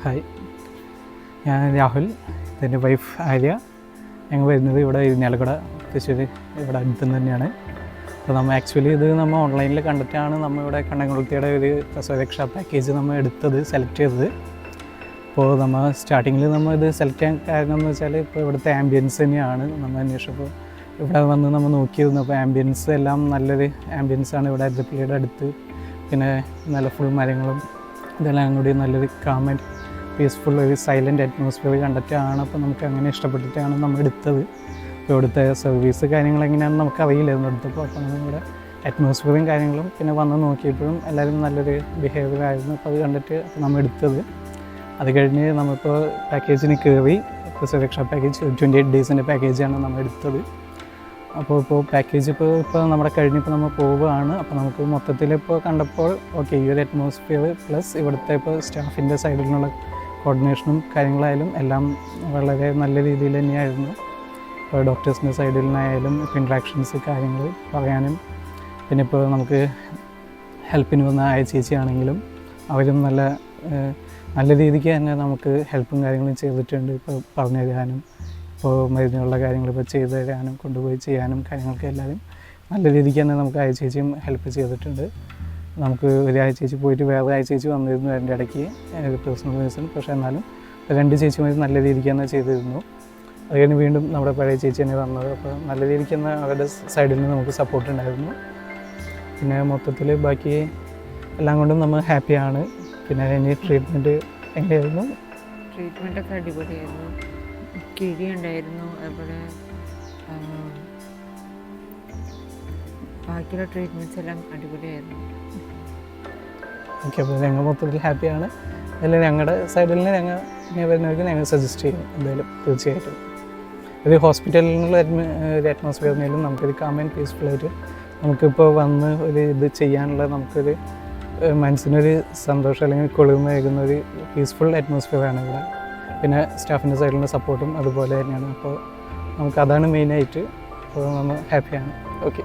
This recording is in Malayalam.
ഹായ്, ഞാൻ രാഹുൽ, ഇതെൻ്റെ വൈഫ് ആര്യ. ഞങ്ങൾ വരുന്നത് ഇവിടെ ഇരിഞ്ഞാലക്കുട തൃശ്ശൂർ ഇവിടെ അടുത്ത് തന്നെയാണ്. അപ്പോൾ ആക്ച്വലി ഇത് നമ്മൾ ഓൺലൈനിൽ കണ്ടിട്ടാണ് ഇവിടെ കണ്ടംകുളത്തിയുടെ ഒരു പ്രസവരക്ഷാ പാക്കേജ് എടുത്തത്, സെലക്ട് ചെയ്തത്. അപ്പോൾ സ്റ്റാർട്ടിങ്ങിൽ ഇത് സെലക്ട് ചെയ്യാൻ കാരണം എന്ന് വെച്ചാൽ ഇപ്പോൾ ഇവിടുത്തെ ആംബിയൻസ് തന്നെയാണ് അന്വേഷിച്ചപ്പോൾ ഇവിടെ വന്ന് നോക്കിയിരുന്നു. അപ്പോൾ ആംബിയൻസ് എല്ലാം നല്ലൊരു ആംബിയൻസാണ് ഇവിടെ അതിരപ്പള്ളിയുടെ അടുത്ത്. പിന്നെ നല്ല ഫുൾ മരങ്ങളും ഇതെല്ലാം കൂടി നല്ലൊരു കാം ആൻഡ് പീസ്ഫുൾ ഒരു സൈലൻറ്റ് അറ്റ്മോസ്ഫിയർ കണ്ടിട്ടാണ്. അപ്പോൾ അങ്ങനെ ഇഷ്ടപ്പെട്ടിട്ടാണ് എടുത്തത്. അപ്പോൾ ഇവിടുത്തെ സർവീസ് കാര്യങ്ങൾ എങ്ങനെയാണെന്ന് നമുക്കറിയില്ലായിരുന്നു എടുത്തപ്പോൾ. അപ്പോൾ നമ്മളിവിടെ അറ്റ്മോസ്ഫിയറും കാര്യങ്ങളും പിന്നെ വന്ന് നോക്കിയപ്പോഴും എല്ലാവരും നല്ലൊരു ബിഹേവിയർ ആയിരുന്നു. അപ്പോൾ അത് കണ്ടിട്ട് എടുത്തത്. അത് കഴിഞ്ഞ് നമ്മളിപ്പോൾ പാക്കേജിന് കയറി. പ്രസവരക്ഷാ പാക്കേജ് 28 ഡേയ്സിൻ്റെ പാക്കേജാണ് എടുത്തത്. അപ്പോൾ പാക്കേജ് ഇപ്പോൾ നമ്മുടെ കഴിഞ്ഞിപ്പോൾ പോവുകയാണ്. അപ്പോൾ മൊത്തത്തിൽ കണ്ടപ്പോൾ ഓക്കെ, ഈ ഒരു അറ്റ്മോസ്ഫിയർ പ്ലസ് ഇവിടുത്തെ സ്റ്റാഫിൻ്റെ സൈഡിൽ നിന്നുള്ള കോർഡിനേഷനും കാര്യങ്ങളായാലും എല്ലാം വളരെ നല്ല രീതിയിൽ തന്നെയായിരുന്നു. ഇപ്പോൾ ഡോക്ടേഴ്സിൻ്റെ സൈഡിൽ നിന്നായാലും ഇൻട്രാക്ഷൻസ് കാര്യങ്ങൾ പറയാനും പിന്നെ ഇപ്പോൾ നമുക്ക് ഹെൽപ്പിന് വന്ന ആയ ചേച്ചിയാണെങ്കിലും അവരും നല്ല രീതിക്ക് തന്നെ ഹെൽപ്പും കാര്യങ്ങളും ചെയ്തിട്ടുണ്ട്. ഇപ്പോൾ പറഞ്ഞു തരാനും ഇപ്പോൾ മരുന്നുകളുടെ കാര്യങ്ങൾ ചെയ്തു തരാനും കൊണ്ടുപോയി ചെയ്യാനും കാര്യങ്ങൾക്ക് എല്ലാവരും നല്ല രീതിക്ക് തന്നെ ആയ ചേച്ചിയും ഹെൽപ്പ് ചെയ്തിട്ടുണ്ട്. ഒരു ആയ ചേച്ചി പോയിട്ട് വേറെ ആയ ചേച്ചി വന്നിരുന്നു അതിൻ്റെ ഇടയ്ക്ക് പേഴ്സണൽ റീസൺ. പക്ഷേ എന്നാലും 2 ചേച്ചിമാർ നല്ല രീതിക്ക് തന്നെ ചെയ്തിരുന്നു. അത് കഴിഞ്ഞ് വീണ്ടും നമ്മുടെ പഴയ ചേച്ചി തന്നെ വന്നത്. അപ്പോൾ നല്ല രീതിക്ക് തന്നെ അവരുടെ സൈഡിൽ നിന്ന് സപ്പോർട്ട് ഉണ്ടായിരുന്നു. പിന്നെ മൊത്തത്തിൽ ബാക്കി എല്ലാം കൊണ്ടും ഹാപ്പിയാണ്. പിന്നെ ഇനി ട്രീറ്റ്മെൻറ്റ് എങ്ങനെയായിരുന്നു? ട്രീറ്റ്മെൻറ്റൊക്കെ അടിപൊളിയായിരുന്നു. കിഴി ഉണ്ടായിരുന്നു, അതുപോലെ ബാക്കിയുള്ള ട്രീറ്റ്മെൻറ്റ്സ് എല്ലാം അടിപൊളിയായിരുന്നു. ഓക്കെ, അപ്പോൾ ഞങ്ങൾ മൊത്തത്തിൽ ഹാപ്പിയാണ്. അല്ലെങ്കിൽ ഞങ്ങളുടെ സൈഡിൽ നിന്ന് ഞങ്ങൾ വരുന്നവർക്ക് ഞങ്ങൾ സജസ്റ്റ് ചെയ്യും എന്തായാലും തീർച്ചയായിട്ടും. ഒരു ഹോസ്പിറ്റലിൽ നിന്നുള്ള ഒരു അറ്റ്മോസ്ഫിയറിനായാലും നമുക്കൊരു കാം ആൻഡ് പീസ്ഫുള്ളായിട്ട് നമുക്കിപ്പോൾ വന്ന് ഇത് ചെയ്യാനുള്ള നമുക്കൊരു മനസ്സിനൊരു സന്തോഷം അല്ലെങ്കിൽ കുളിർമയേകുന്ന ഒരു പീസ്ഫുൾ അറ്റ്മോസ്ഫിയറാണ് ഇവിടെ. പിന്നെ സ്റ്റാഫിൻ്റെ സൈഡിൽ നിന്ന് സപ്പോർട്ടും അതുപോലെ തന്നെയാണ്. അപ്പോൾ അതാണ് മെയിനായിട്ട്. അപ്പോൾ ഹാപ്പിയാണ്. ഓക്കെ.